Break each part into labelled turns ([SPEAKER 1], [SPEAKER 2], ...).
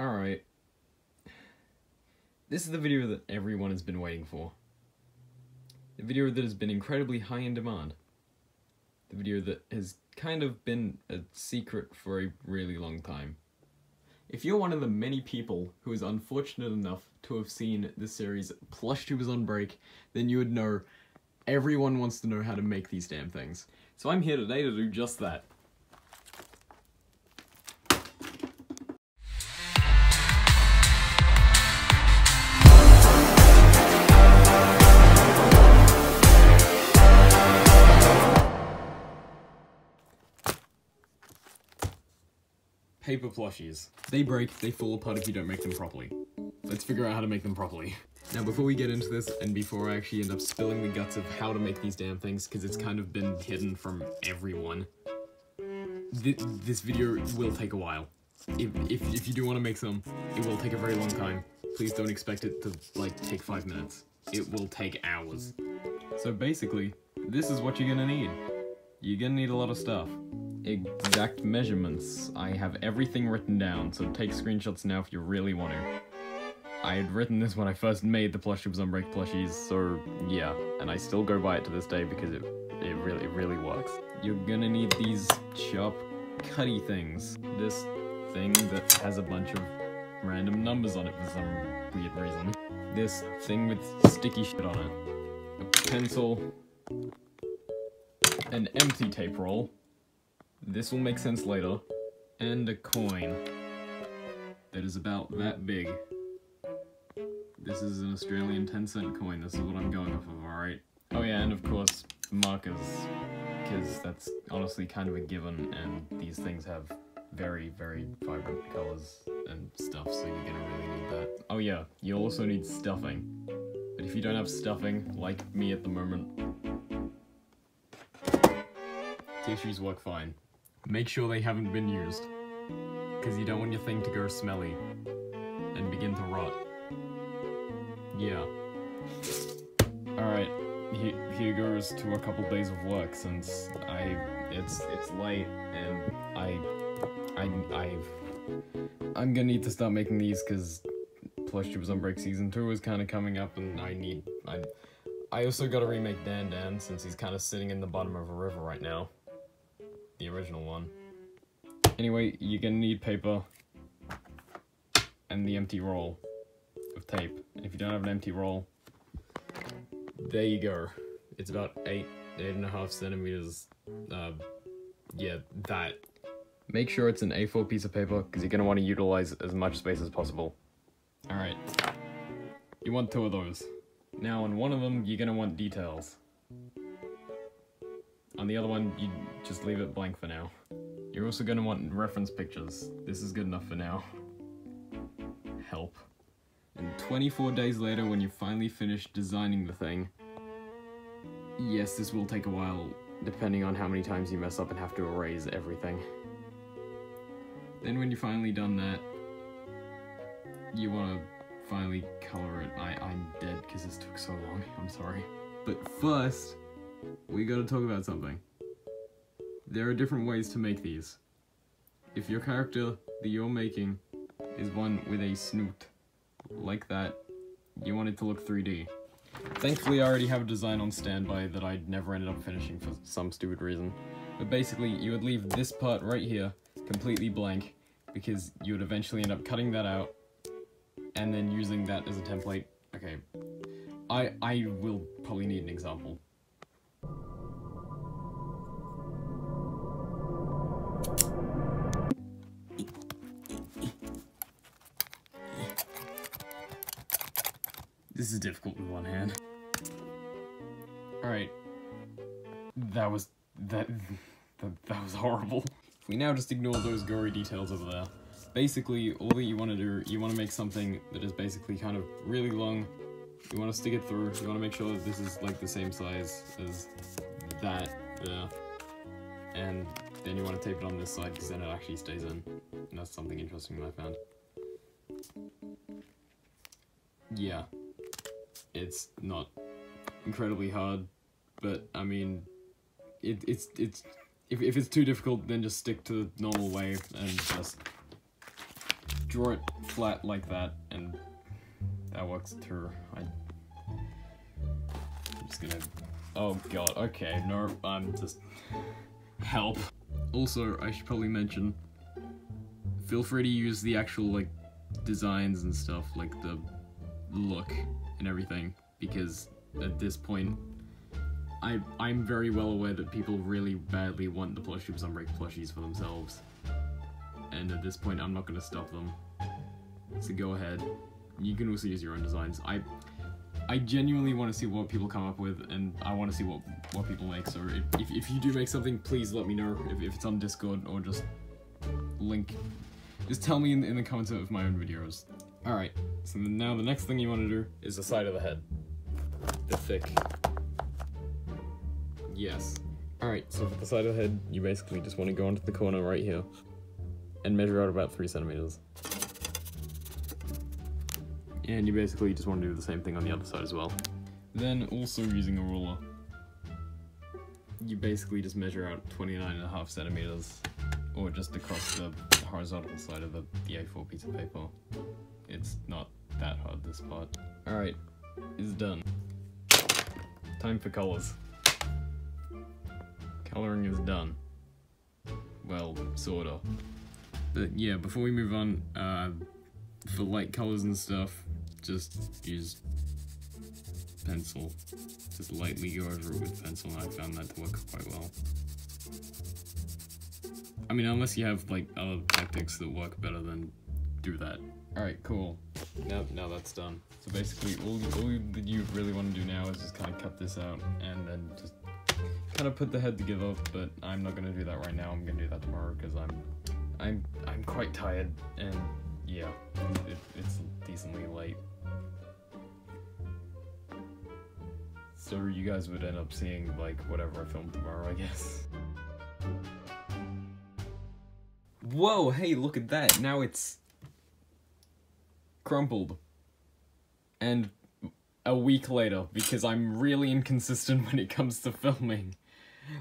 [SPEAKER 1] Alright. This is the video that everyone has been waiting for. The video that has been incredibly high in demand. The video that has kind of been a secret for a really long time. If you're one of the many people who is unfortunate enough to have seen the series Plushtubers on Break, then you would know everyone wants to know how to make these damn things. So I'm here today to do just that. Paper plushies. They break, they fall apart if you don't make them properly. Let's figure out how to make them properly. Now before we get into this, and before I actually end up spilling the guts of how to make these damn things, because it's kind of been hidden from everyone, this video will take a while. If you do want to make some, it will take a very long time. Please don't expect it to, like, take 5 minutes. It will take hours. So basically, this is what you're gonna need. You're gonna need a lot of stuff. Exact measurements. I have everything written down, so take screenshots now if you really want to. I had written this when I first made the Plushies on Break plushies, so yeah, and I still go by it to this day because it really works. You're gonna need these sharp, cutty things. This thing that has a bunch of random numbers on it for some weird reason. This thing with sticky shit on it. A pencil. An empty tape roll. This will make sense later. And a coin. That is about that big. This is an Australian 10-cent coin. This is what I'm going off of, alright? Oh yeah, and of course, markers. Because that's honestly kind of a given, and these things have very, very vibrant colors and stuff, so you're gonna really need that. Oh yeah, you also need stuffing. But if you don't have stuffing, like me at the moment, tissues work fine. Make sure they haven't been used, because you don't want your thing to go smelly and begin to rot. Yeah. Alright, here goes to a couple days of work, since it's late and I'm gonna need to start making these, because Plushtubers on Break Season 2 is kind of coming up, and I also gotta remake Dan Dan, since he's kind of sitting in the bottom of a river right now. The original one. Anyway, you're gonna need paper and the empty roll of tape. And if you don't have an empty roll, there you go. It's about 8.5 centimeters. Yeah, that. Make sure it's an A4 piece of paper, because you're gonna want to utilize as much space as possible. Alright. You want 2 of those. Now, on one of them, you're gonna want details. On the other one, you just leave it blank for now. You're also going to want reference pictures. This is good enough for now. Help. And 24 days later, when you finally finish designing the thing, yes, this will take a while, depending on how many times you mess up and have to erase everything. Then when you're finally done that, you want to finally color it. I'm dead because this took so long. I'm sorry. But first, we gotta talk about something. There are different ways to make these. If your character that you're making is one with a snoot, like that, you want it to look 3D. Thankfully I already have a design on standby that I never ended up finishing for some stupid reason. But basically, you would leave this part right here completely blank, because you would eventually end up cutting that out, and then using that as a template. Okay, I will probably need an example. This is difficult with one hand. Alright. That was horrible. We now just ignore those gory details over there. Basically, all that you want to do, you want to make something that is basically kind of really long. You want to stick it through. You want to make sure that this is like the same size as that there. And then you want to tape it on this side, because then it actually stays in. And that's something interesting that I found. Yeah. It's not incredibly hard, but I mean, if it's too difficult, then just stick to the normal way and just draw it flat like that, and that works too. I'm just gonna... Oh god, okay, no, I'm just... Help. Also, I should probably mention, feel free to use the actual, like, designs and stuff, like the look and everything, because at this point, I'm very well aware that people really badly want the Plushtubers Unbreak plushies for themselves. And at this point, I'm not gonna stop them. So go ahead. You can also use your own designs. I genuinely want to see what people come up with, and I want to see what people make, so if you do make something, please let me know, if it's on Discord, or just just tell me in the comments of my own videos. Alright, so now the next thing you want to do is the side of the head. The thick. Yes. Alright, so for the side of the head, you basically just want to go onto the corner right here, and measure out about 3 centimeters. And you basically just want to do the same thing on the other side as well. Then, also using a ruler, you basically just measure out 29.5 centimeters, or just across the horizontal side of the A4 piece of paper. It's not that hard, this part. Alright, it's done. Time for colors. Coloring is done. Well, sorta. But yeah, before we move on, for light colors and stuff, just use pencil. Just lightly go over it with pencil, and I found that to work quite well. I mean, unless you have like other tactics that work better, then do that. Alright, cool. Now that's done. So basically, all that you really want to do now is just kind of cut this out, and then just kind of put the head together, but I'm not going to do that right now. I'm going to do that tomorrow, because I'm quite tired, and yeah, it's decently late. So you guys would end up seeing, like, whatever I film tomorrow, I guess. Whoa, hey, look at that. Now it's crumpled. And a week later, because I'm really inconsistent when it comes to filming.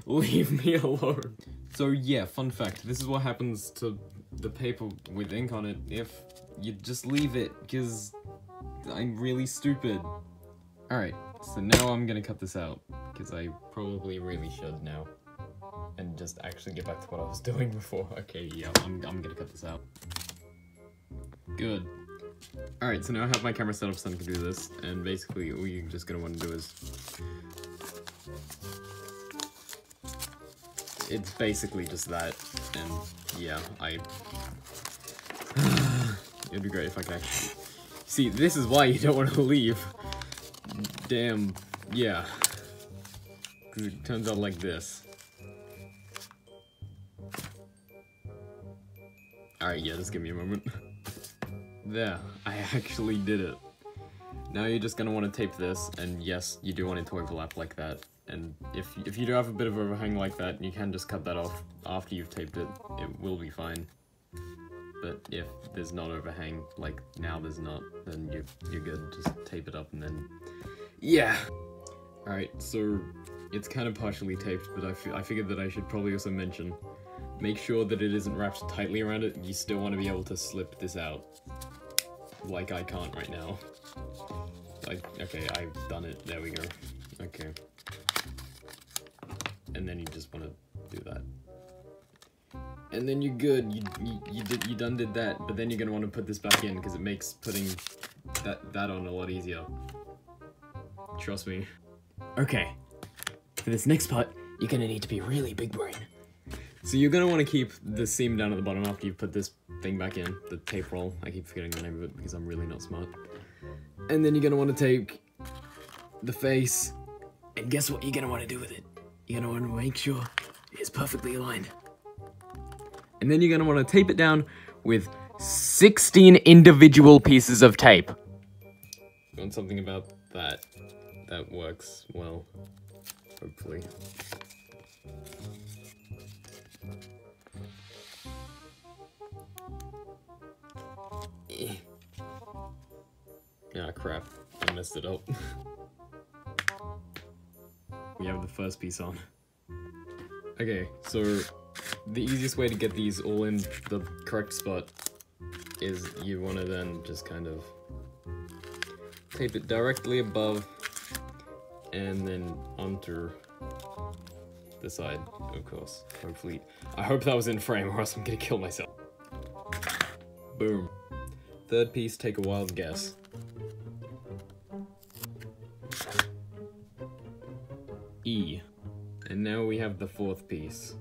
[SPEAKER 1] Leave me alone. So yeah, fun fact, this is what happens to the paper with ink on it if you just leave it, because I'm really stupid. Alright, so now I'm gonna cut this out, because I probably really should now. And just actually get back to what I was doing before. Okay, yeah, I'm gonna cut this out. Good. Alright, so now I have my camera set up so I can do this, and basically all you're just gonna want to do is... It's basically just that, and yeah, it'd be great if I could actually... See, this is why you don't want to leave. Damn, yeah. Because it turns out like this. Alright, yeah, just give me a moment. There, I actually did it. Now you're just gonna want to tape this, and yes, you do want it to overlap like that. And if you do have a bit of overhang like that, you can just cut that off after you've taped it. It will be fine. But if there's not overhang, like now there's not, then you're good. Just tape it up and then... Yeah! Alright, so it's kind of partially taped, but I figured that I should probably also mention, make sure that it isn't wrapped tightly around it. You still want to be able to slip this out. Like I can't right now. Okay, I've done it. There we go. Okay. And then you just want to do that. And then you're good. You done did that, but then you're gonna want to put this back in because it makes putting that on a lot easier. Trust me. Okay. For this next part, you're gonna need to be really big brain. So you're gonna want to keep the seam down at the bottom after you put this thing back in, the tape roll. I keep forgetting the name of it because I'm really not smart. And then you're gonna want to take the face, and guess what you're gonna want to do with it? You're gonna want to make sure it's perfectly aligned. And then you're gonna want to tape it down with 16 individual pieces of tape. Want something about that works well, hopefully. Ah, crap. I messed it up. We have the first piece on. Okay, so the easiest way to get these all in the correct spot is you want to then just kind of tape it directly above and then onto the side, of course. Hopefully. I hope that was in frame or else I'm gonna kill myself. Boom. Third piece, take a wild guess. E. And now we have the fourth piece.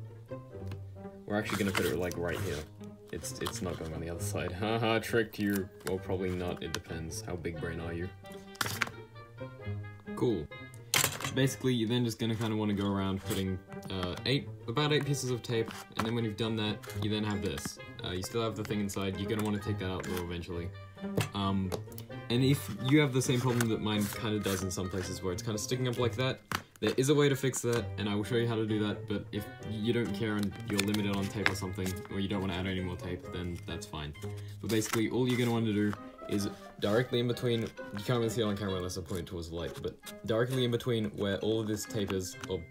[SPEAKER 1] We're actually gonna put it like right here. It's not going on the other side. Haha, tricked you. Well, probably not, it depends. How big brain are you? Cool. Basically, you're then just gonna kind of want to go around putting about 8 pieces of tape, and then when you've done that, you then have this. You still have the thing inside, you're gonna want to take that out though eventually. And if you have the same problem that mine kind of does in some places where it's kind of sticking up like that, there is a way to fix that, and I will show you how to do that, but if you don't care and you're limited on tape or something, or you don't want to add any more tape, then that's fine. But basically, all you're going to want to do is directly in between, you can't really see it on camera unless I point towards the light, but directly in between where all of this tape is, or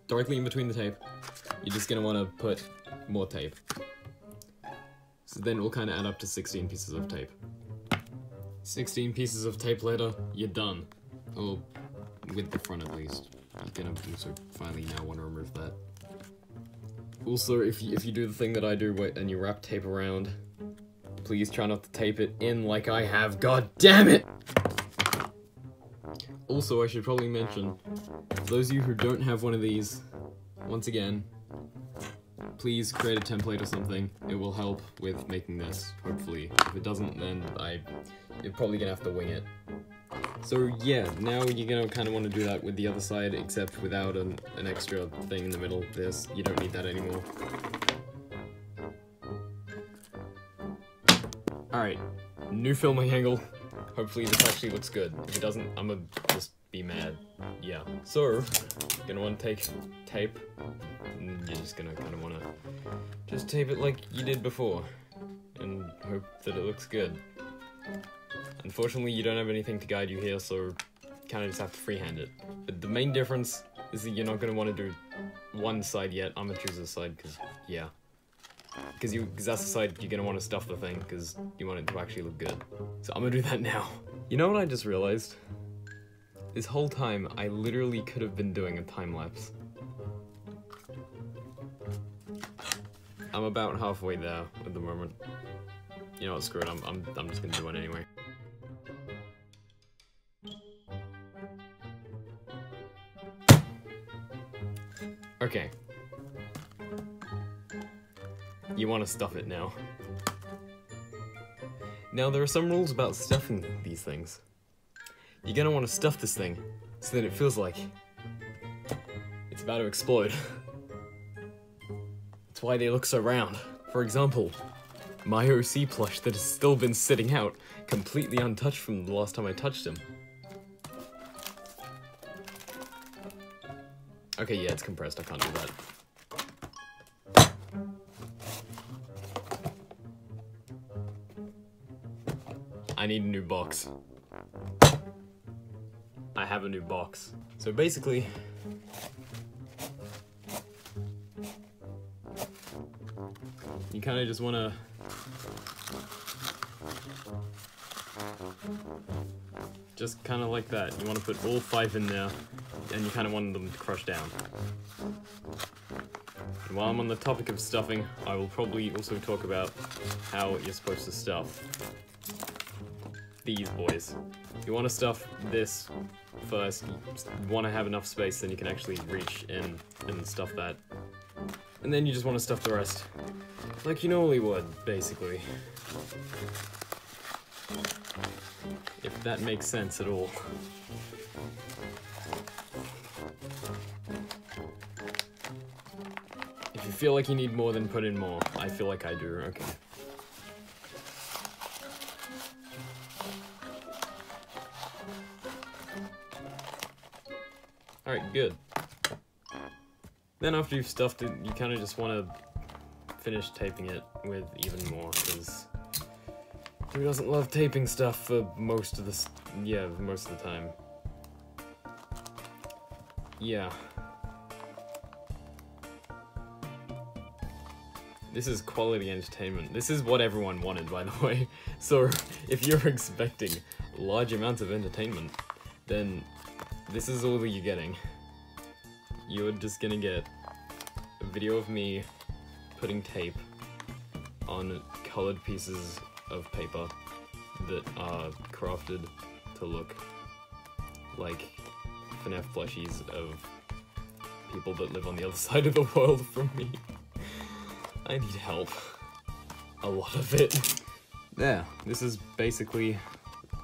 [SPEAKER 1] directly in between the tape, you're just going to want to put more tape. So then it will kind of add up to 16 pieces of tape. 16 pieces of tape later, you're done. Or with the front at least. You're gonna also finally now want to remove that. Also, if you do the thing that I do and you wrap tape around, please try not to tape it in like I have, god damn it! Also, I should probably mention, for those of you who don't have one of these, once again, please create a template or something. It will help with making this, hopefully. If it doesn't, then you're probably gonna have to wing it. So yeah, now you're gonna kind of want to do that with the other side, except without an extra thing in the middle. You don't need that anymore. Alright, new filming angle. Hopefully this actually looks good. If it doesn't, I'm gonna just be mad. Yeah. So, you're gonna want to take tape, and you're just gonna kind of want to just tape it like you did before, and hope that it looks good. Unfortunately, you don't have anything to guide you here, so kind of just have to freehand it. But the main difference is that you're not going to want to do one side yet. I'm going to choose this side, because, yeah. Because that's the side you're going to want to stuff the thing, because you want it to actually look good. So I'm going to do that now. You know what I just realized? This whole time, I literally could have been doing a time-lapse. I'm about halfway there at the moment. You know what, screw it, I'm just going to do one anyway. Okay. You want to stuff it now. Now, there are some rules about stuffing these things. You're gonna want to stuff this thing so that it feels like it's about to explode. That's why they look so round. For example, my OC plush that has still been sitting out, completely untouched from the last time I touched him. Okay, yeah, it's compressed, I can't do that. I need a new box. I have a new box. So basically, you kind of just want to just kind of like that. You want to put all 5 in there, and you kind of want them to crush down. And while I'm on the topic of stuffing, I will probably also talk about how you're supposed to stuff these boys. You want to stuff this first. You want to have enough space, then you can actually reach in and stuff that. And then you just want to stuff the rest like you normally would, basically. If that makes sense at all. If you feel like you need more, then put in more. I feel like I do, okay. Alright, good. Then after you've stuffed it, you kind of just want to finish taping it with even more, because who doesn't love taping stuff for most of the time. Yeah. This is quality entertainment. This is what everyone wanted, by the way. So, if you're expecting large amounts of entertainment, then this is all that you're getting. You're just gonna get a video of me putting tape on colored pieces of paper that are crafted to look like FNAF plushies of people that live on the other side of the world from me. I need help. A lot of it. There, this is basically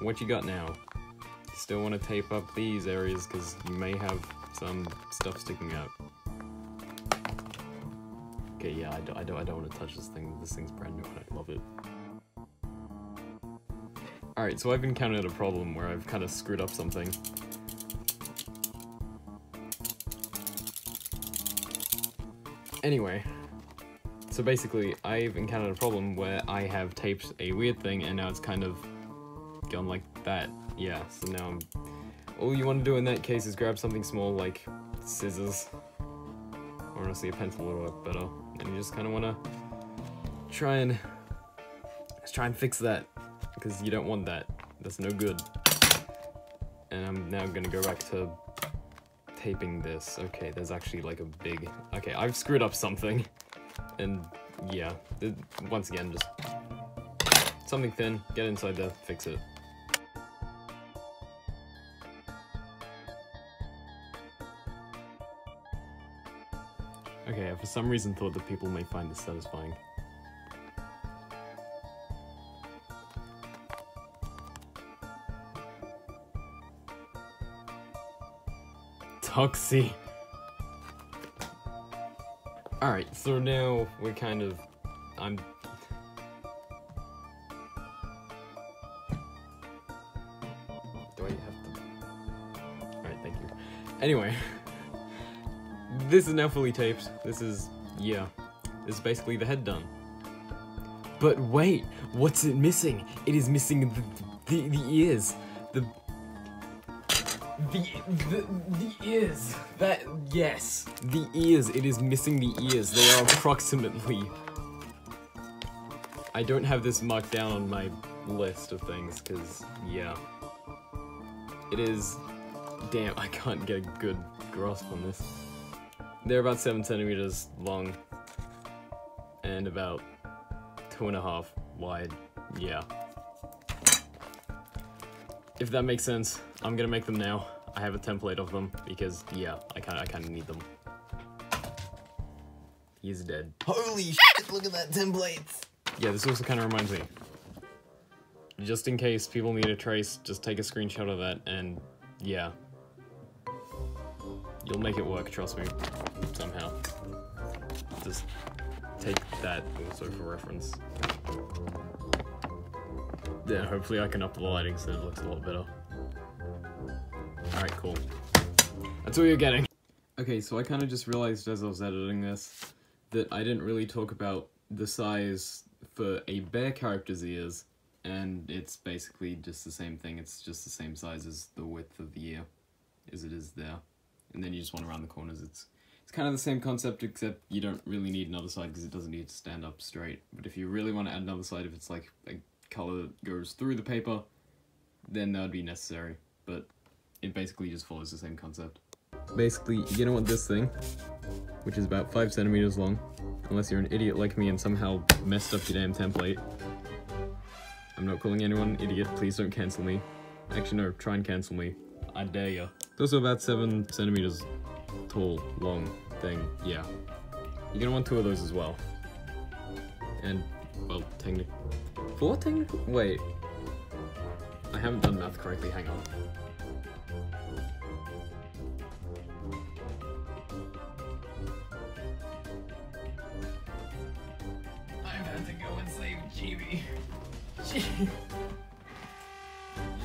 [SPEAKER 1] what you got now. You still want to tape up these areas because you may have some stuff sticking out. Okay, yeah, I don't want to touch this thing. This thing's brand new and I love it. Alright, so I've encountered a problem where I've kind of screwed up something. Anyway, so basically, I've encountered a problem where I have taped a weird thing and now it's kind of gone like that. Yeah, so now all you want to do in that case is grab something small like scissors, or honestly a pencil would work better, and you just kind of want to try and fix that, because you don't want that. That's no good. And I'm now gonna go back to taping this. Okay, there's actually like a big... Okay, I've screwed up something. And yeah, once again, just something thin, get inside there, fix it. Okay, I for some reason thought that people may find this satisfying. Toxie. Alright, so now we're kind of... Do I have to... Alright, thank you. Anyway. This is now fully taped. This is... yeah. This is basically the head done. But wait! What's it missing? It is missing the ears. The ears. That, yes. The ears. It is missing the ears. They are approximately... I don't have this marked down on my list of things, because, yeah. It is... Damn, I can't get a good grasp on this. They're about 7 centimeters long. And about 2.5 wide. Yeah. If that makes sense, I'm gonna make them now. I have a template of them because, yeah, I kinda need them. He's dead. Holy shit! Look at that template. Yeah, this also kind of reminds me. Just in case people need a trace, just take a screenshot of that, and yeah, you'll make it work. Trust me. Somehow. Just take that also for reference. Yeah, hopefully I can up the lighting so it looks a lot better. Alright, cool. That's what you're getting. Okay, so I kind of just realized as I was editing this that I didn't really talk about the size for a bear character's ears, and it's basically just the same thing. It's just the same size as the width of the ear as it is there. And then you just want to round the corners. It's kind of the same concept, except you don't really need another side because it doesn't need to stand up straight. But if you really want to add another side, if it's like a color that goes through the paper, then that would be necessary. But it basically just follows the same concept. Basically, you're gonna want this thing, which is about 5 centimeters long, unless you're an idiot like me and somehow messed up your damn template. I'm not calling anyone an idiot, please don't cancel me. Actually no, try and cancel me. I dare ya. It's also about 7 centimeters tall, long thing, yeah. You're gonna want 2 of those as well. And, well, 4 technically? Wait. I haven't done math correctly, hang on. I've had to go and save GB.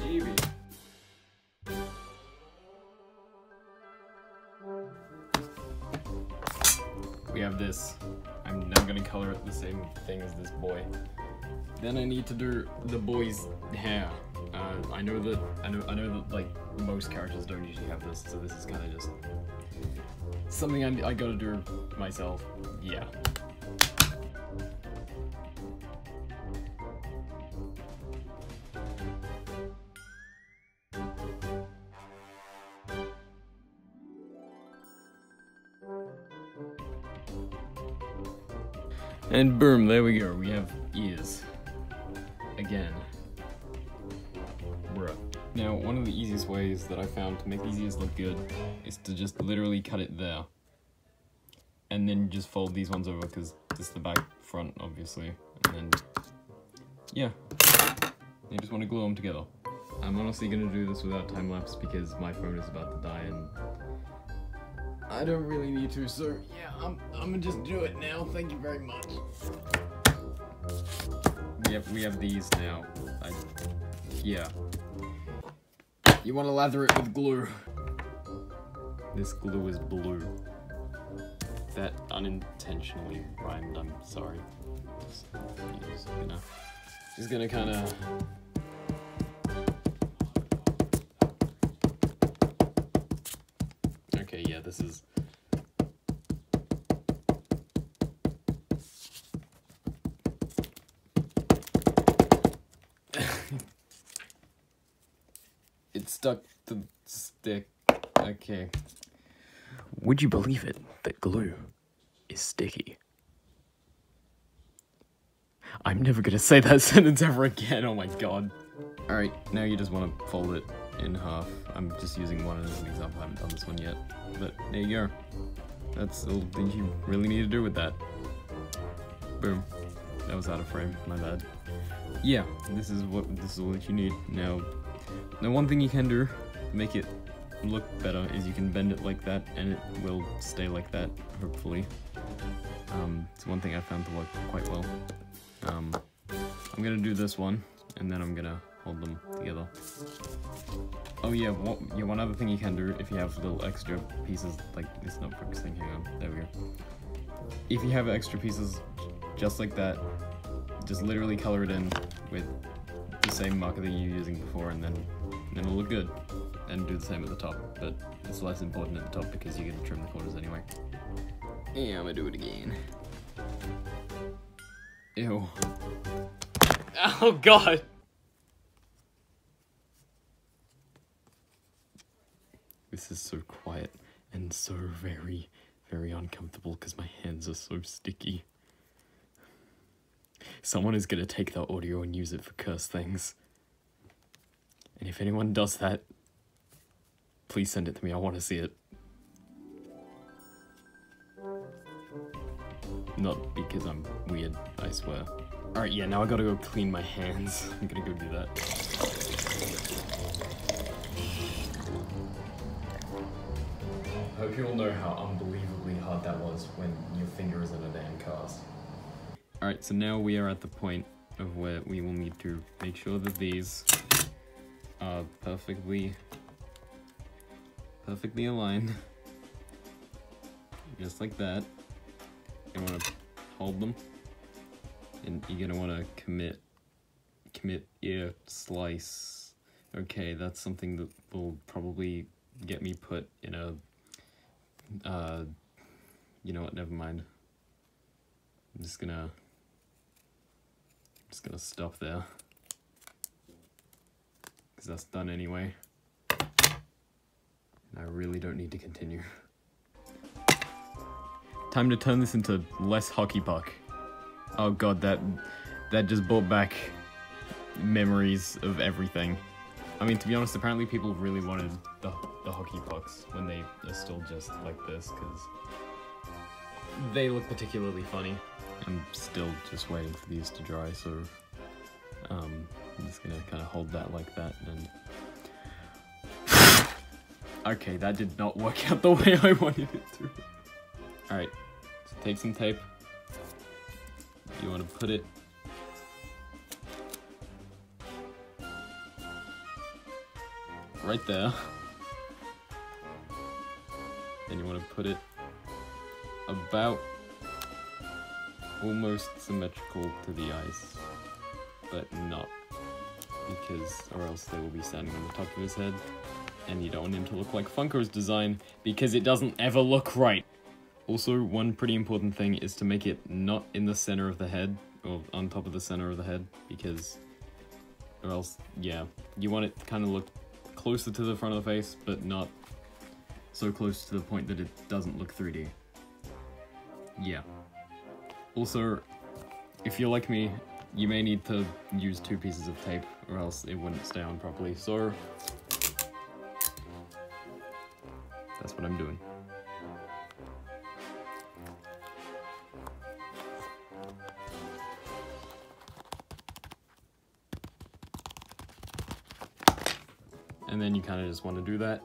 [SPEAKER 1] GB. We have this. I'm now gonna color it the same thing as this boy. Then I need to do the boy's hair. I know that like most characters don't usually have this, so this is kind of just something I gotta do myself. Yeah. And boom, there we go, we have ears. Again. Bruh. Now, one of the easiest ways that I found to make these ears look good is to just literally cut it there. And then just fold these ones over, because this is the back front, obviously. And then, yeah. You just want to glue them together. I'm honestly going to do this without time-lapse because my phone is about to die and I don't really need to, so yeah, I'm gonna just do it now. Thank you very much. We have these now. Yeah. You want to lather it with glue. This glue is blue. That unintentionally rhymed, I'm sorry. Just gonna kind of... Okay, yeah, this is... It stuck to the stick. Okay. Would you believe it that glue is sticky? I'm never gonna say that sentence ever again, oh my god. Alright, now you just want to fold it in half. I'm just using one as an example, I haven't done this one yet. But there you go. That's all that you really need to do with that. Boom. That was out of frame, my bad. Yeah, this is what you need. Now one thing you can do to make it look better is you can bend it like that and it will stay like that, hopefully. It's one thing I found to work quite well. I'm gonna do this one, and then I'm gonna hold them together. Oh yeah, one other thing you can do if you have little extra pieces, like, it's not focusing, hang on, there we go. If you have extra pieces just like that, just literally color it in with the same marker that you were using before, and then it'll look good. And do the same at the top, but it's less important at the top because you're gonna trim the corners anyway. Yeah, I'm gonna do it again. Ew. Oh god! This is so quiet and so very, very uncomfortable because my hands are so sticky. Someone is gonna take that audio and use it for curse things. And if anyone does that, please send it to me, I want to see it. Not because I'm weird, I swear. Alright, yeah, now I gotta go clean my hands. I'm gonna go do that. I hope you all know how unbelievably hard that was when your finger is in a damn cast. Alright, so now we are at the point of where we will need to make sure that these are perfectly aligned. Just like that. You want to hold them. And you're going to want to commit ear slice. Okay, that's something that will probably get me put in a, you know what, never mind. I'm just gonna stop there. Because that's done anyway. And I really don't need to continue. Time to turn this into less hockey puck. Oh god, that just brought back memories of everything. I mean, to be honest, apparently people really wanted the hockey pucks when they are still just like this, because they look particularly funny. I'm still just waiting for these to dry, so I'm just gonna kind of hold that like that, and okay, that did not work out the way I wanted it to. Alright, so take some tape. You want to put it right there. Then you want to put it about almost symmetrical to the eyes, but not, because or else they will be standing on the top of his head, and you don't want him to look like Funko's design, because it doesn't ever look right. Also, one pretty important thing is to make it not in the center of the head, or on top of the center of the head, because, or else, yeah, you want it to kind of look closer to the front of the face, but not so close to the point that it doesn't look 3D. Yeah. Also, If you're like me, you may need to use 2 pieces of tape or else it wouldn't stay on properly, so that's what I'm doing. And then you kind of just want to do that.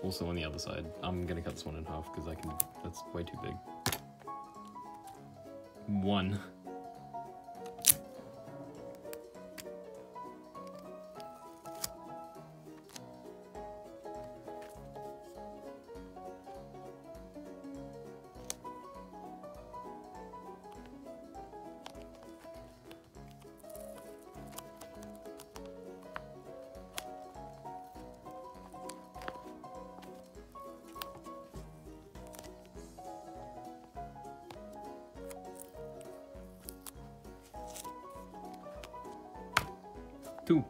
[SPEAKER 1] Also on the other side, I'm gonna cut this one in half because that's way too big. 1. Two.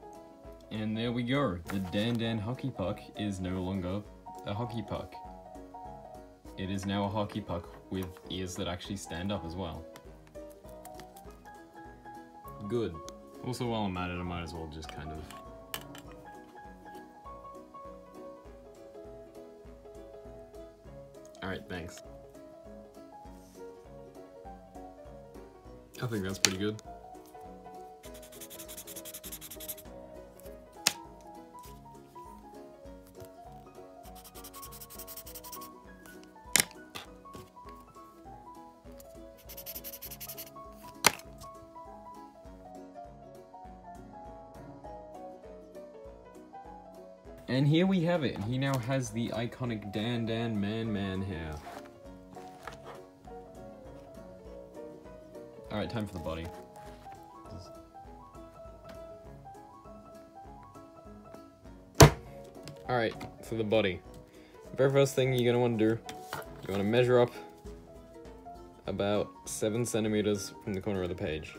[SPEAKER 1] And there we go. The Dan Dan hockey puck is no longer a hockey puck. It is now a hockey puck with ears that actually stand up as well. Good. Also, while I'm at it, I might as well just kind of... Alright, thanks. I think that's pretty good. And here we have it. He now has the iconic Dan Dan Man hair. Alright, time for the body. Alright, for the body. The very first thing you're gonna want to do, you want to measure up about 7 centimeters from the corner of the page.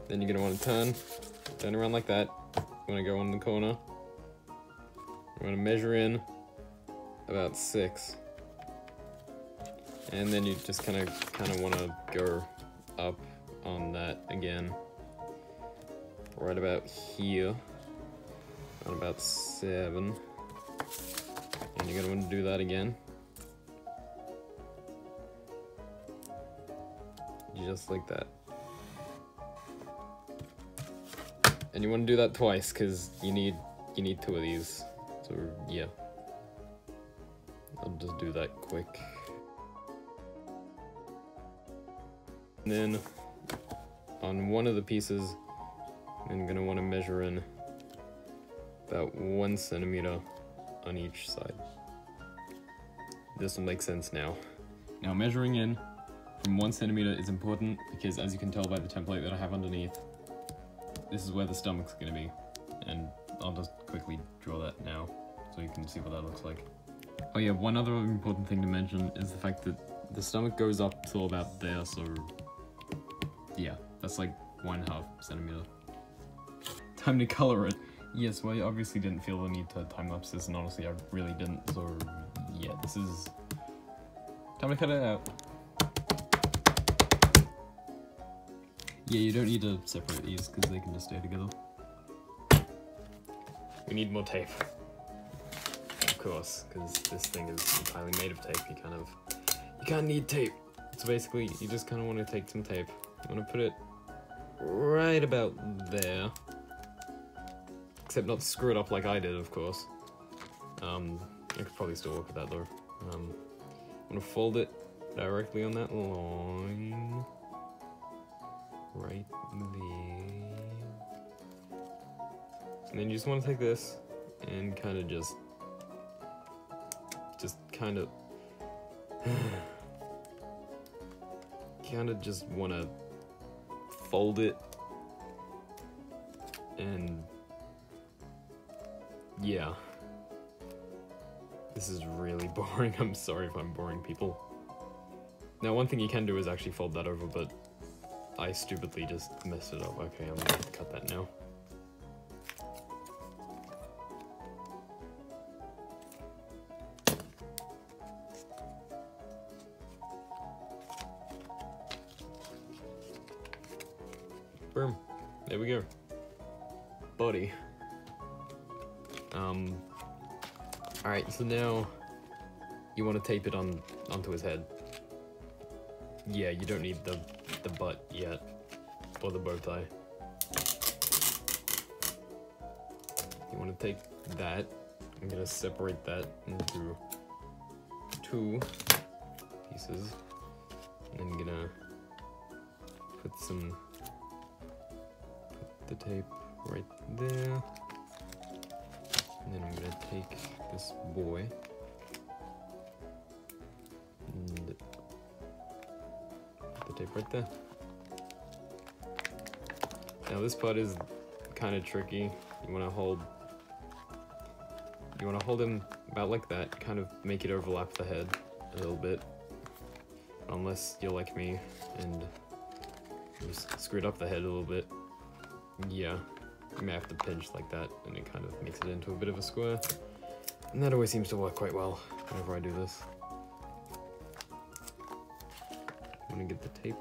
[SPEAKER 1] Then you're gonna want to turn around like that. You want to go on the corner. You want to measure in about 6. And then you just kind of want to go up on that again. Right about here. On about 7. And you're going to want to do that again. Just like that. And you want to do that twice, because you need 2 of these. So yeah. I'll just do that quick. And then on one of the pieces, I'm gonna want to measure in about 1 centimeter on each side. This will make sense now. Now measuring in from 1 centimeter is important because, as you can tell by the template that I have underneath, this is where the stomach's gonna be, and I'll just quickly draw that now so you can see what that looks like. Oh yeah, one other important thing to mention is the fact that the stomach goes up till about there, so yeah, that's like 1.5 centimeter. Time to color it. Yes, well, I obviously didn't feel the need to time-lapse this, and honestly I really didn't, so yeah, this is time to cut it out. Yeah, you don't need to separate these because they can just stay together. We need more tape. Of course, because this thing is entirely made of tape. You can't need tape. So basically, you just kind of want to take some tape. You want to put it right about there. Except not screw it up like I did, of course. I could probably still work with that though. I'm gonna fold it directly on that line. Right there. And then you just want to take this and kind of just kind of just want to fold it, and yeah, this is really boring. I'm sorry if I'm boring people. Now one thing you can do is actually fold that over, but I stupidly just messed it up. Okay, I'm gonna cut that now. there we go. Body. Alright, so now you want to tape it onto his head. Yeah, you don't need the butt yet, or the bow tie. You want to take that. I'm gonna separate that into 2 pieces, and then I'm gonna put the tape right there, and then I'm gonna take this boy and put the tape right there. Now this part is kind of tricky. You want to hold him about like that, kind of make it overlap the head a little bit, unless you're like me and just screwed up the head a little bit. Yeah, you may have to pinch like that, and it kind of makes it into a bit of a square. And that always seems to work quite well whenever I do this. I'm gonna get the tape,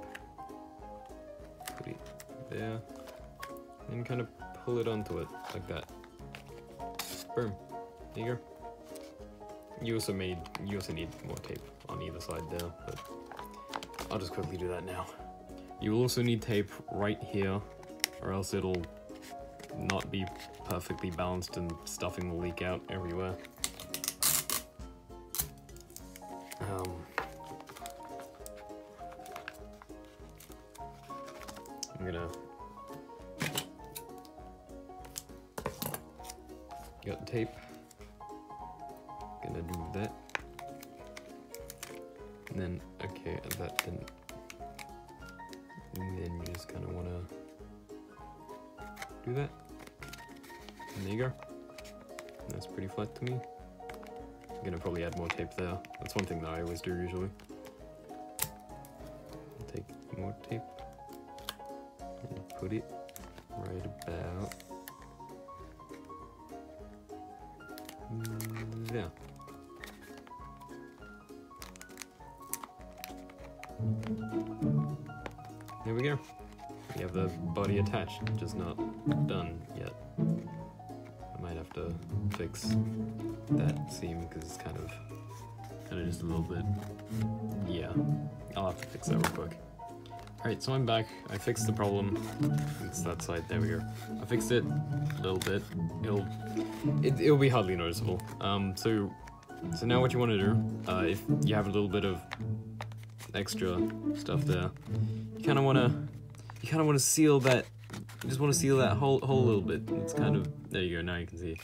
[SPEAKER 1] put it there, and kind of pull it onto it like that. Boom. There you go. You also need more tape on either side there, but I'll just quickly do that now. You will also need tape right here, or else it'll not be perfectly balanced and stuffing will leak out everywhere. I'm gonna got the tape. Gonna do that. And then, okay, that didn't. And then you just kind of want to do that. And there you go. That's pretty flat to me. I'm gonna probably add more tape there. That's one thing that I always do usually. Take more tape and put it right about there. There we go. We have the body attached, just not done yet. I might have to fix that seam because it's kind of just a little bit. Yeah, I'll have to fix that real quick. Alright, so I'm back. I fixed the problem. It's that side. There we go. I fixed it a little bit. It'll be hardly noticeable. So now what you want to do, if you have a little bit of extra stuff there, you kind of want to seal that. You just want to seal that whole little bit. It's kind of, there you go. Now you can see.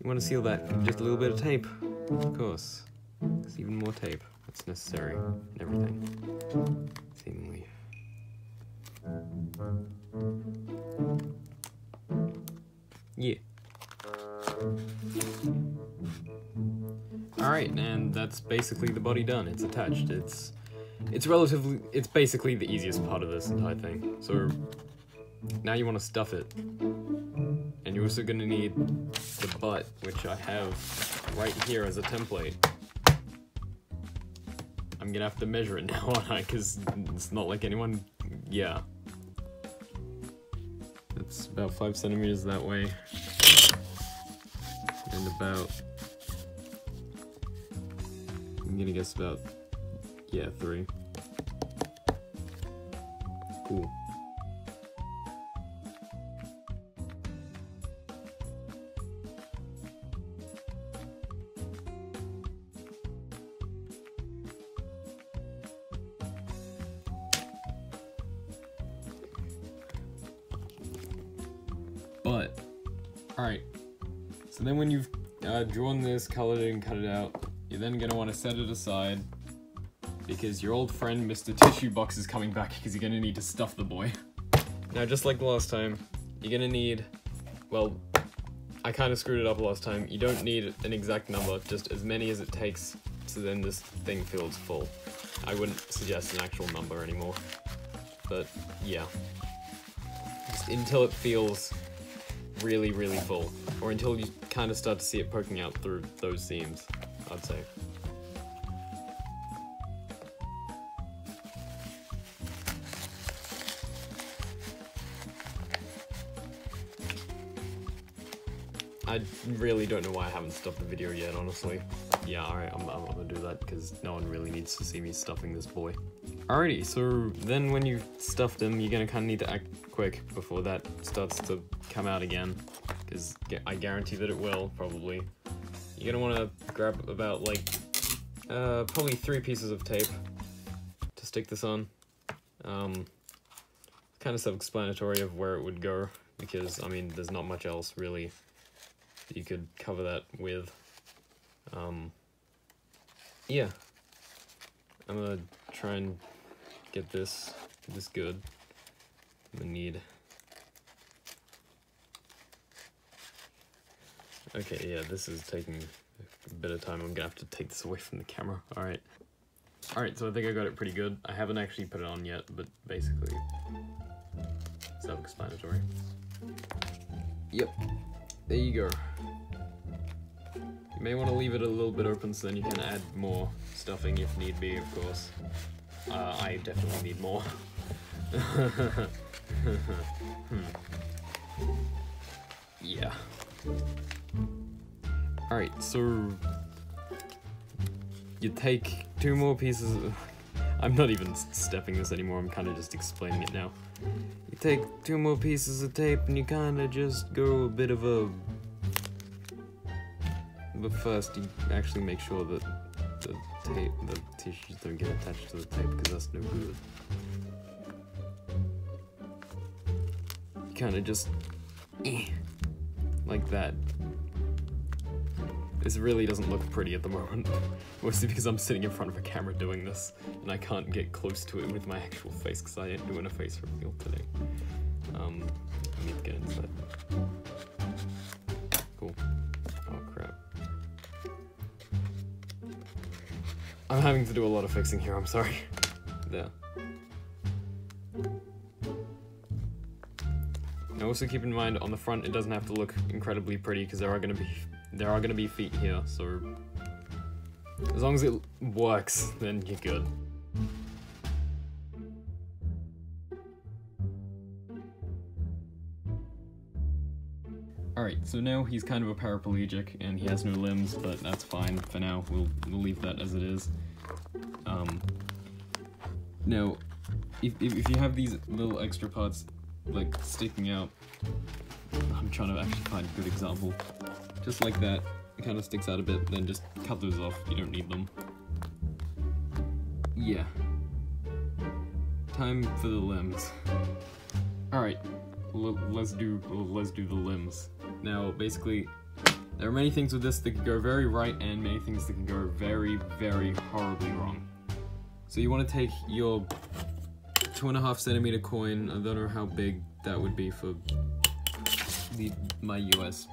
[SPEAKER 1] You want to seal that with just a little bit of tape, of course. There's even more tape that's necessary and everything, seemingly. Yeah. Alright, and that's basically the body done. It's attached. It's basically the easiest part of this entire thing. So now you want to stuff it. And you're also going to need the butt, which I have right here as a template. I'm gonna have to measure it now, aren't I? Because it's not like anyone. Yeah. It's about 5 centimeters that way. And about. I'm gonna guess about. Yeah, 3. Cool. But, alright, so then when you've drawn this, colored it, and cut it out, you're then going to want to set it aside, because your old friend Mr. Tissue Box is coming back, because you're going to need to stuff the boy. Now, just like the last time, you're going to need, well, I kind of screwed it up last time, you don't need an exact number, just as many as it takes, so then this thing feels full. I wouldn't suggest an actual number anymore, but yeah. Just until it feels really, really full, or until you kind of start to see it poking out through those seams, I'd say. I really don't know why I haven't stopped the video yet, honestly. Yeah, alright, I'm gonna do that, because no one really needs to see me stuffing this boy. Alrighty, so then when you've stuffed him, you're gonna kind of need to act quick before that starts to come out again, because I guarantee that it will, probably. You're gonna want to grab about, like, probably 3 pieces of tape to stick this on. Kind of self-explanatory of where it would go, because, I mean, there's not much else, really, that you could cover that with. Yeah. I'm gonna try and get this good. I'm gonna need... Okay, yeah, this is taking a bit of time. I'm gonna have to take this away from the camera. Alright. Alright, so I think I got it pretty good. I haven't actually put it on yet, but basically self-explanatory. Yep. There you go. You may want to leave it a little bit open so then you can add more stuffing if need be, of course. I definitely need more. Yeah. Alright, so you take 2 more pieces of... I'm not even stepping this anymore, I'm kind of just explaining it now. You take 2 more pieces of tape and you kind of just go a bit of a... But first you actually make sure that the tissues don't get attached to the tape, because that's no good. You kind of just... like that. This really doesn't look pretty at the moment, mostly because I'm sitting in front of a camera doing this, and I can't get close to it with my actual face because I ain't doing a face reveal today. I need to get inside. Cool. Oh crap. I'm having to do a lot of fixing here, I'm sorry. There. Now also keep in mind, on the front it doesn't have to look incredibly pretty because there are gonna be feet here, so as long as it works, then you're good. Alright, so now he's kind of a paraplegic and he has no limbs, but that's fine for now. We'll leave that as it is. Now, if you have these little extra parts like sticking out, I'm trying to actually find a good example. Just like that, it kind of sticks out a bit, then just cut those off, you don't need them. Yeah. Time for the limbs. Alright, let's do the limbs. Now, basically, there are many things with this that can go very right and many things that can go very, very horribly wrong. So you want to take your 2.5 centimeter coin, I don't know how big that would be for my US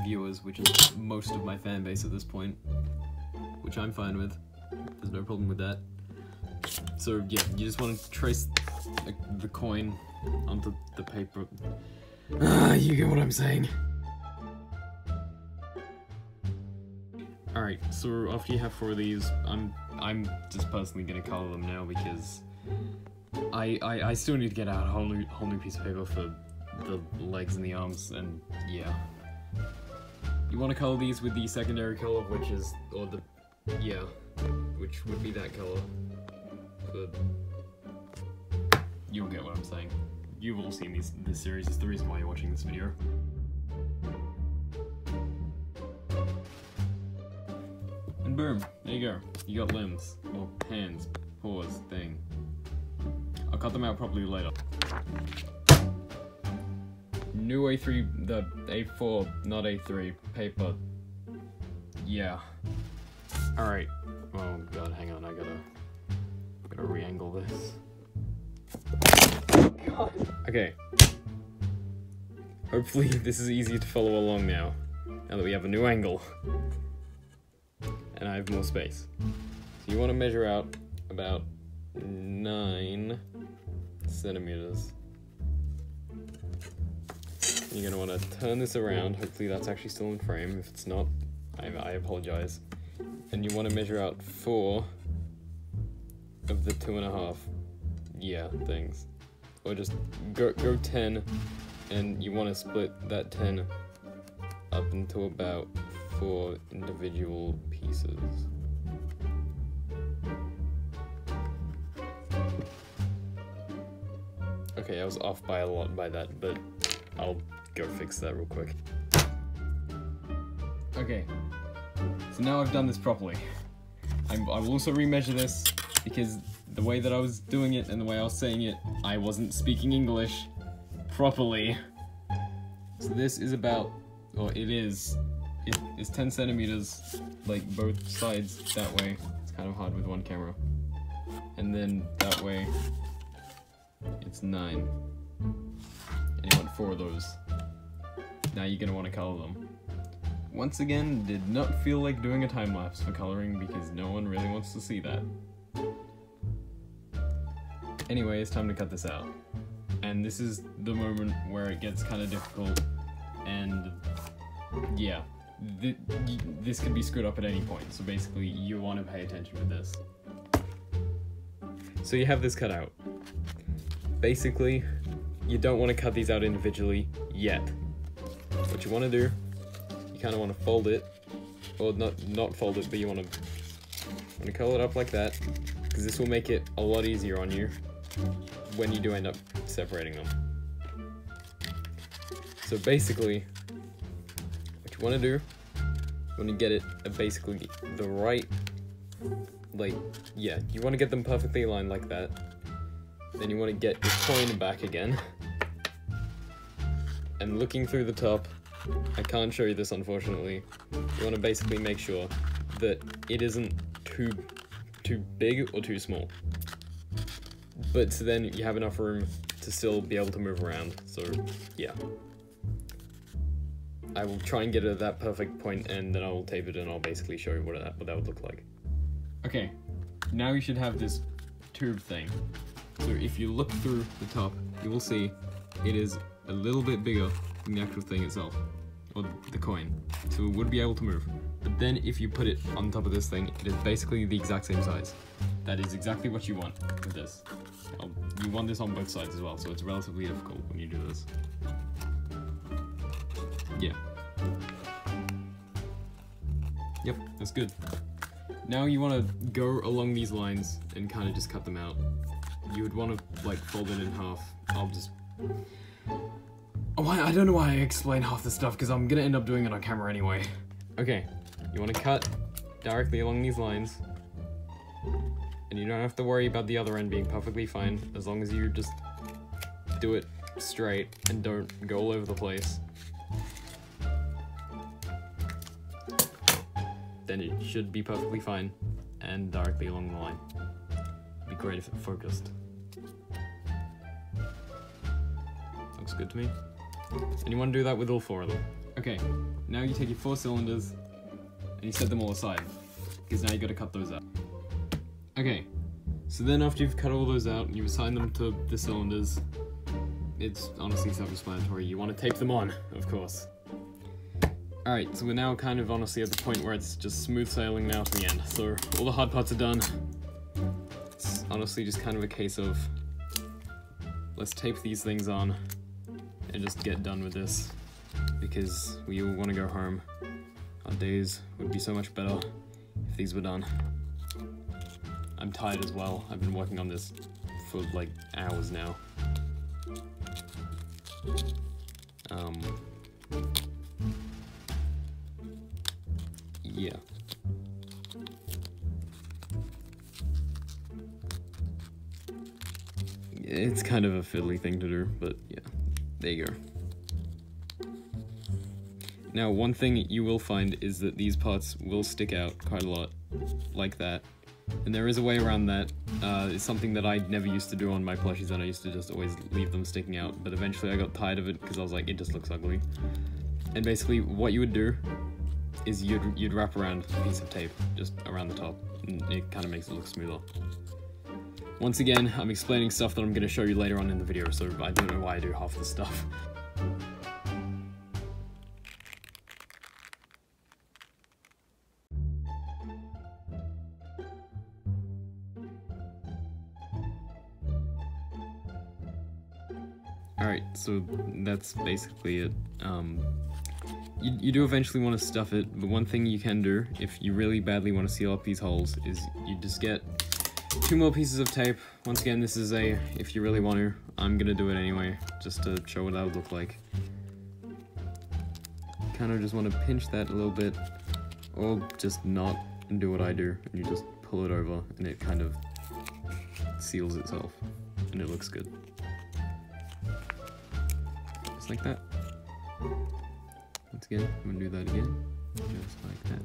[SPEAKER 1] viewers, which is most of my fan base at this point, which I'm fine with. There's no problem with that. So yeah, you just want to trace the coin onto the paper. You get what I'm saying. Alright, so after you have 4 of these, I'm just personally gonna color them now because I still need to get out a whole new piece of paper for the legs and the arms, and yeah. You want to color these with the secondary color, which is, which would be that color. But you'll get what I'm saying. You've all seen this series, it's the reason why you're watching this video. And boom, there you go. You got limbs, or hands, paws, thing. I'll cut them out properly later. New A3, the A4, not A3, paper. Yeah. Alright. Oh god, hang on, I gotta re-angle this. God. Okay. Hopefully this is easy to follow along now that we have a new angle. And I have more space. So you want to measure out about 9 centimeters. You're going to want to turn this around. Hopefully that's actually still in frame. If it's not, I apologize. And you want to measure out 4 of the 2.5 things. Or just go 10, and you want to split that 10 up until about 4 individual pieces. Okay, I was off by a lot by that, but I'll go fix that real quick. Okay, so now I've done this properly. I will also remeasure this, because the way that I was doing it and the way I was saying it, I wasn't speaking English properly. So this is about, or it's 10 centimeters, like both sides that way. It's kind of hard with one camera. And then that way, it's 9. And you want 4 of those. Now you're gonna want to color them. Once again, did not feel like doing a time lapse for coloring because no one really wants to see that. Anyway, it's time to cut this out. And this is the moment where it gets kind of difficult, and yeah, this could be screwed up at any point, so basically you want to pay attention with this. So you have this cut out. Basically, you don't want to cut these out individually yet. What you want to do, you kind of want to fold it, or not fold it, but you want to curl it up like that, because this will make it a lot easier on you when you do end up separating them. So basically, what you want to do, you want to get it basically the right, like, yeah, you want to get them perfectly aligned like that. Then you want to get your coin back again. And looking through the top, I can't show you this unfortunately, you want to basically make sure that it isn't too big or too small. But so then you have enough room to still be able to move around, so yeah. I will try and get it at that perfect point, and then I will tape it and I'll basically show you what that would look like. Okay, now you should have this tube thing. So if you look through the top, you will see it is a little bit bigger than the actual thing itself, or the coin, so it would be able to move. But then if you put it on top of this thing, it is basically the exact same size. That is exactly what you want with this. You want this on both sides as well, so it's relatively difficult when you do this. Yeah. Yep, that's good. Now you want to go along these lines and kind of just cut them out. You would want to like fold it in half. Oh, I don't know why I explain half the stuff, because I'm gonna end up doing it on camera anyway. Okay, you want to cut directly along these lines. And you don't have to worry about the other end being perfectly fine, as long as you just do it straight and don't go all over the place. Then it should be perfectly fine and directly along the line. It'd be great if it focused. Looks good to me. And you want to do that with all 4 of them. Okay, now you take your 4 cylinders and you set them all aside, because now you got to cut those out. Okay, so then after you've cut all those out, you assign them to the cylinders. It's honestly self-explanatory. You want to tape them on, of course. Alright, so we're now kind of honestly at the point where it's just smooth sailing now to the end. So all the hard parts are done. It's honestly just kind of a case of, let's tape these things on and just get done with this, because we all want to go home. Our days would be so much better if these were done. I'm tired as well. I've been working on this for like hours now. Yeah. It's kind of a fiddly thing to do, but yeah, there you go. Now, one thing you will find is that these parts will stick out quite a lot, like that. And there is a way around that. It's something that I never used to do on my plushies, and I used to just always leave them sticking out, but eventually I got tired of it because I was like, it just looks ugly. And basically what you would do is you'd wrap around a piece of tape just around the top, and it kind of makes it look smoother. Once again, I'm explaining stuff that I'm going to show you later on in the video, so I don't know why I do half the stuff. Alright, so that's basically it. you do eventually want to stuff it, but one thing you can do, if you really badly want to seal up these holes, is you just get 2 more pieces of tape. Once again, this is a, if you really want to, I'm gonna do it anyway, just to show what that would look like. Kind of just want to pinch that a little bit, or just not, and do what I do, and you just pull it over, and it kind of seals itself, and it looks good. Just like that. Once again, I'm gonna do that again, just like that.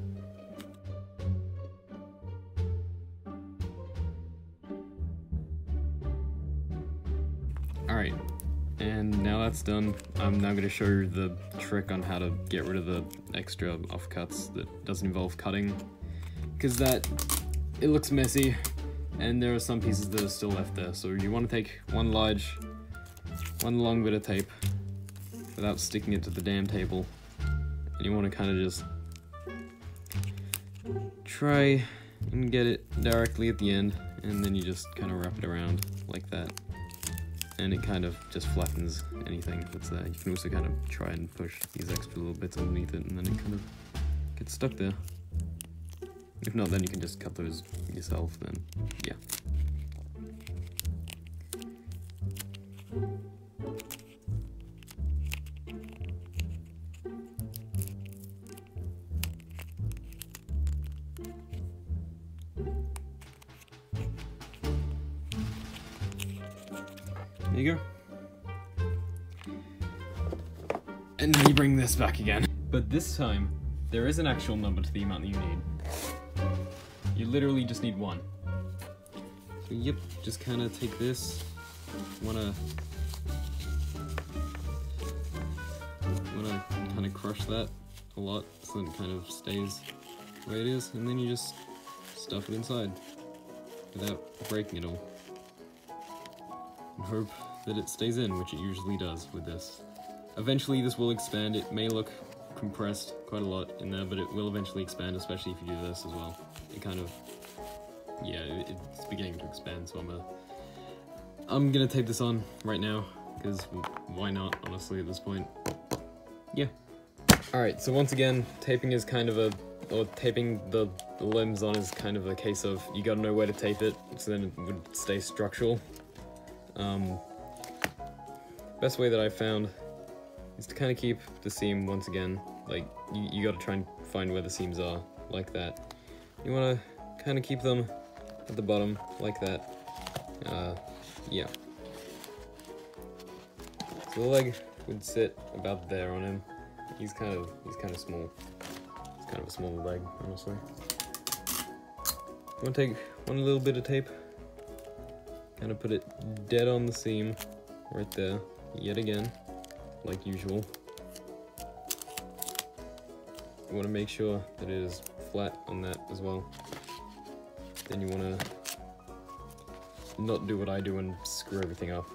[SPEAKER 1] Alright, and now that's done, I'm now gonna show you the trick on how to get rid of the extra offcuts that doesn't involve cutting, because it looks messy, and there are some pieces that are still left there. So you want to take one long bit of tape, without sticking it to the damn table, and you want to kind of just try and get it directly at the end, and then you just kind of wrap it around like that, and it kind of just flattens anything that's there. You can also kind of try and push these extra little bits underneath it, and then it kind of gets stuck there. If not, then you can just cut those yourself, then yeah. There you go. And then you bring this back again. But this time, there is an actual number to the amount that you need. You literally just need 1. So yep, just kind of take this, wanna kind of crush that a lot so it kind of stays the way it is, and then you just stuff it inside without breaking it all. And hope that it stays in, which it usually does with this. Eventually this will expand. It may look compressed quite a lot in there, but it will eventually expand, especially if you do this as well. It kind of, yeah, it's beginning to expand, so I'm gonna tape this on right now, because why not, honestly, at this point. Yeah. Alright, so once again, taping is kind of taping the limbs on is kind of a case of, you gotta know where to tape it, so then it would stay structural. Best way that I've found is to kind of keep the seam, once again, like, you gotta try and find where the seams are, like that. You wanna kind of keep them at the bottom, like that. Yeah. So the leg would sit about there on him. He's kind of small. It's kind of a smaller leg, honestly. I'm gonna take one little bit of tape, kind of put it dead on the seam, right there, yet again, like usual. You want to make sure that it is flat on that as well. Then you want to not do what I do and screw everything up.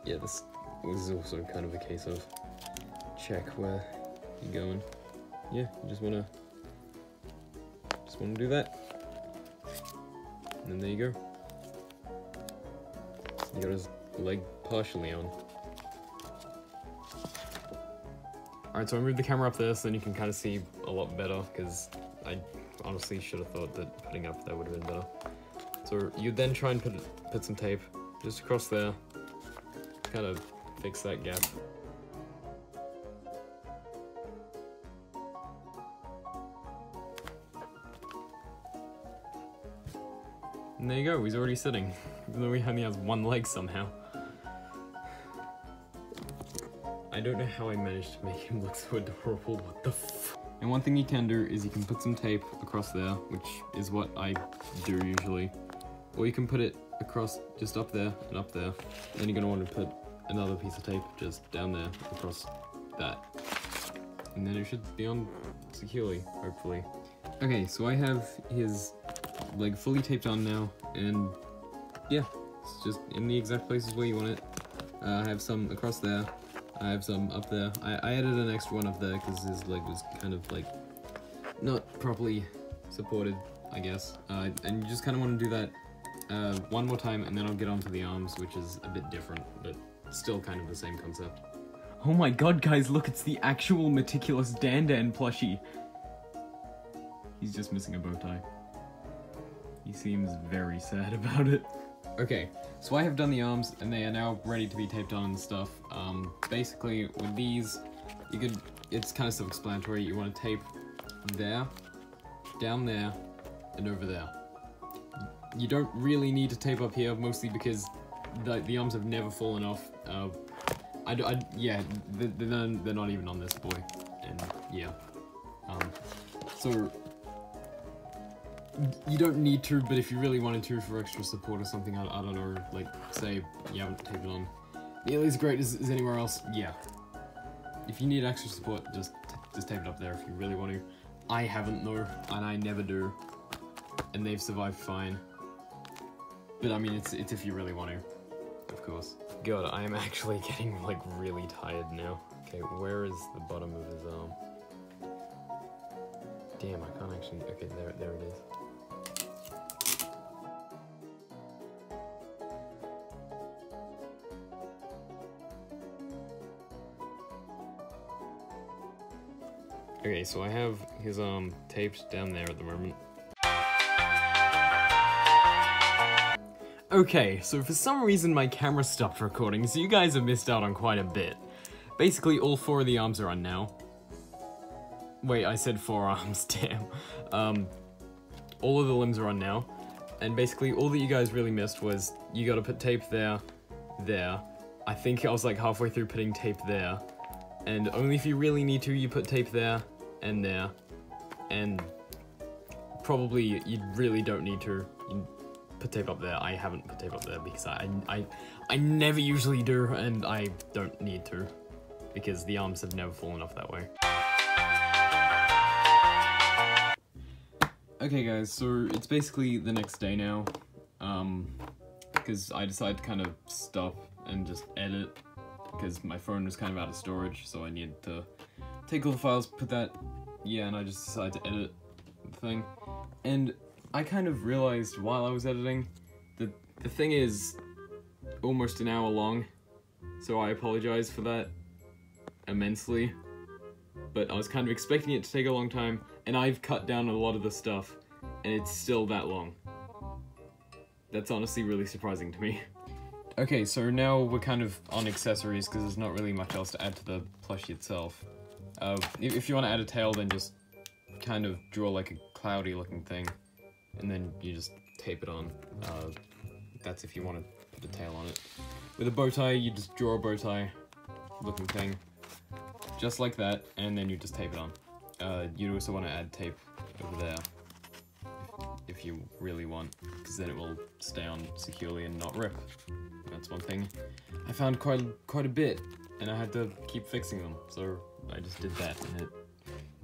[SPEAKER 1] Yeah, this is also kind of a case of check where you're going. Yeah, you just wanna do that. And then there you go. You got his leg partially on. Alright, so I moved the camera up there so then you can kind of see a lot better, because I honestly should have thought that putting up there would have been better. So you then try and put some tape just across there, kind of fix that gap. And there you go, he's already sitting, even though he only has one leg somehow. I don't know how I managed to make him look so adorable, what the f. And one thing you can do is you can put some tape across there, which is what I do usually. Or you can put it across, just up there and up there. And then you're gonna want to put another piece of tape just down there across that. And then it should be on securely, hopefully. Okay, so I have his leg fully taped on now, and yeah, it's just in the exact places where you want it. I have some across there, I have some up there. I added an extra one up there because his leg was kind of like not properly supported, I guess. And you just kind of want to do that one more time, and then I'll get onto the arms, which is a bit different, but still kind of the same concept. Oh my god, guys, look, it's the actual meticulous Dan Dan plushie. He's just missing a bow tie. He seems very sad about it. Okay, so I have done the arms, and they are now ready to be taped on and stuff. Basically, with these, you could, it's kind of self-explanatory. You want to tape there, down there, and over there. You don't really need to tape up here, mostly because the arms have never fallen off. Yeah, they're not even on this boy, and yeah. So, you don't need to, but if you really wanted to for extra support or something, I don't know, like, say you haven't taped it on nearly as great as anywhere else, yeah. If you need extra support, just tape it up there if you really want to. I haven't though, and I never do, and they've survived fine. But I mean, it's if you really want to, of course. God, I am actually getting, like, really tired now. Okay, where is the bottom of his arm? Damn, I can't actually, okay, there it is. Okay, so I have his arm taped down there at the moment. Okay, so for some reason my camera stopped recording, so you guys have missed out on quite a bit. Basically, all 4 of the arms are on now. Wait, I said 4 arms, damn. All of the limbs are on now, and basically all that you guys really missed was you gotta put tape there, there. I think I was like halfway through putting tape there, and only if you really need to, you put tape there, and there, and probably you really don't need to. You put tape up there. I haven't put tape up there because I never usually do, and I don't need to, because the arms have never fallen off that way. Okay guys, so it's basically the next day now, because I decided to kind of stop and just edit, because my phone was kind of out of storage, so I needed to take all the files, put that, yeah, and I just decided to edit the thing. And I kind of realized while I was editing that the thing is almost an hour long, so I apologize for that immensely. But I was kind of expecting it to take a long time, and I've cut down a lot of the stuff, and it's still that long. That's honestly really surprising to me. Okay, so now we're kind of on accessories, because there's not really much else to add to the plushie itself. If you want to add a tail, then just kind of draw like a cloudy looking thing, and then you just tape it on. That's if you want to put a tail on it. With a bow tie, you just draw a bow tie looking thing, just like that, and then you just tape it on. You'd also want to add tape over there, if you really want, because then it will stay on securely and not rip. That's one thing I found quite a bit, and I had to keep fixing them, so I just did that, and it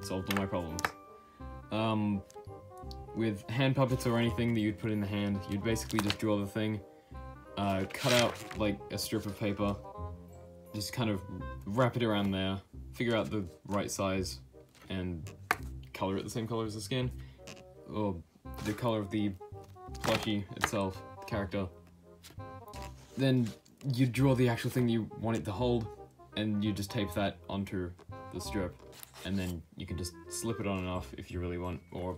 [SPEAKER 1] solved all my problems. With hand puppets or anything that you'd put in the hand, you'd basically just draw the thing, cut out like a strip of paper, just kind of wrap it around there, figure out the right size, and color it the same color as the skin, or the color of the plushie itself, the character. Then you draw the actual thing you want it to hold, and you just tape that onto the strip, and then you can just slip it on and off if you really want, or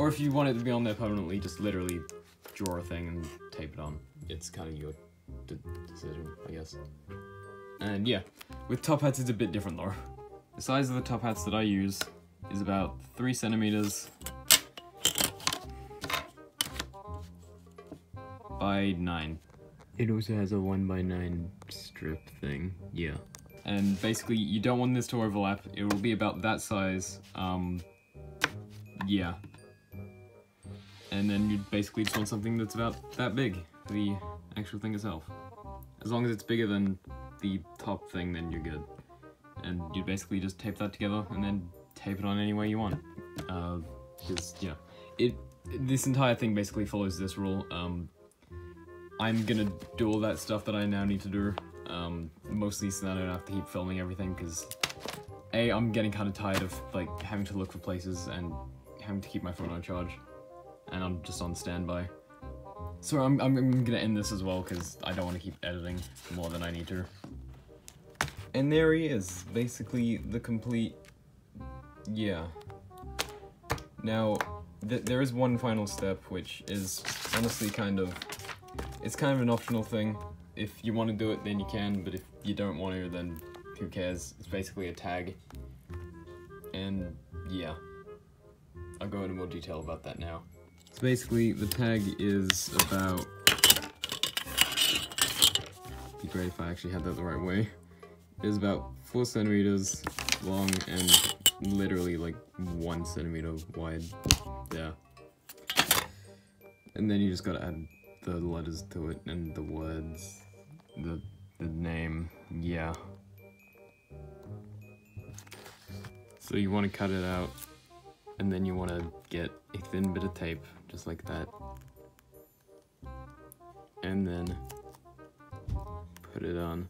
[SPEAKER 1] if you want it to be on there permanently, just literally draw a thing and tape it on. It's kind of your decision, I guess. And yeah, with top hats it's a bit different though. The size of the top hats that I use is about 3 centimeters by 9. It also has a 1x9 strip thing, yeah. And basically, you don't want this to overlap. It will be about that size, yeah. And then you basically just want something that's about that big, the actual thing itself. As long as it's bigger than the top thing, then you're good. And you basically just tape that together, and then tape it on any way you want. Because, yeah. This entire thing basically follows this rule. I'm gonna do all that stuff that I now need to do, mostly so that I don't have to keep filming everything, because A, I'm getting kind of tired of like having to look for places and having to keep my phone on charge, and I'm just on standby. So I'm gonna end this as well, because I don't want to keep editing more than I need to. And there he is, basically the complete, yeah. Now, there is one final step, which is honestly it's kind of an optional thing. If you want to do it, then you can, but if you don't want to, then who cares? It's basically a tag. And yeah, I'll go into more detail about that now. So basically, the tag is about, it'd be great if I actually had that the right way. It's about 4 centimeters long and literally like 1 centimeter wide. Yeah. And then you just gotta add the letters to it and the words, the name, yeah. So you want to cut it out, and then you want to get a thin bit of tape, just like that. And then put it on,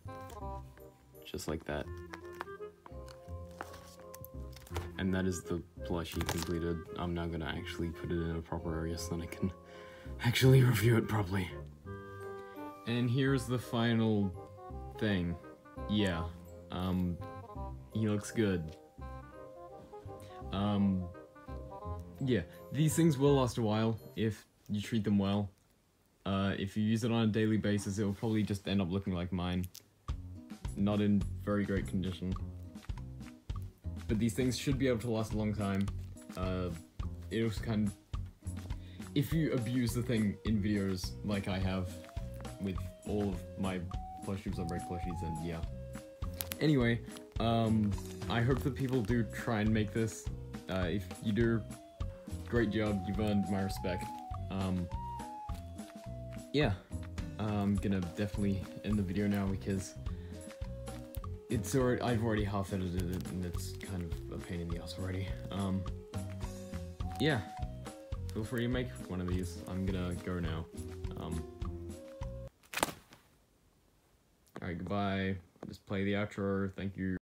[SPEAKER 1] just like that. And that is the plushie completed. I'm now gonna actually put it in a proper area so that I can actually review it properly. And here's the final thing. Yeah, he looks good. Yeah, these things will last a while if you treat them well. If you use it on a daily basis, it will probably just end up looking like mine. Not in very great condition. But these things should be able to last a long time. It was kind of, if you abuse the thing in videos like I have with all of my Plushtubers on Break Plushies, and yeah. Anyway, I hope that people do try and make this. If you do, great job, you've earned my respect. Yeah, I'm gonna definitely end the video now because I've already half edited it and it's kind of a pain in the ass already. Yeah, feel free to make one of these. I'm gonna go now. Alright, goodbye. Just play the outro. Thank you.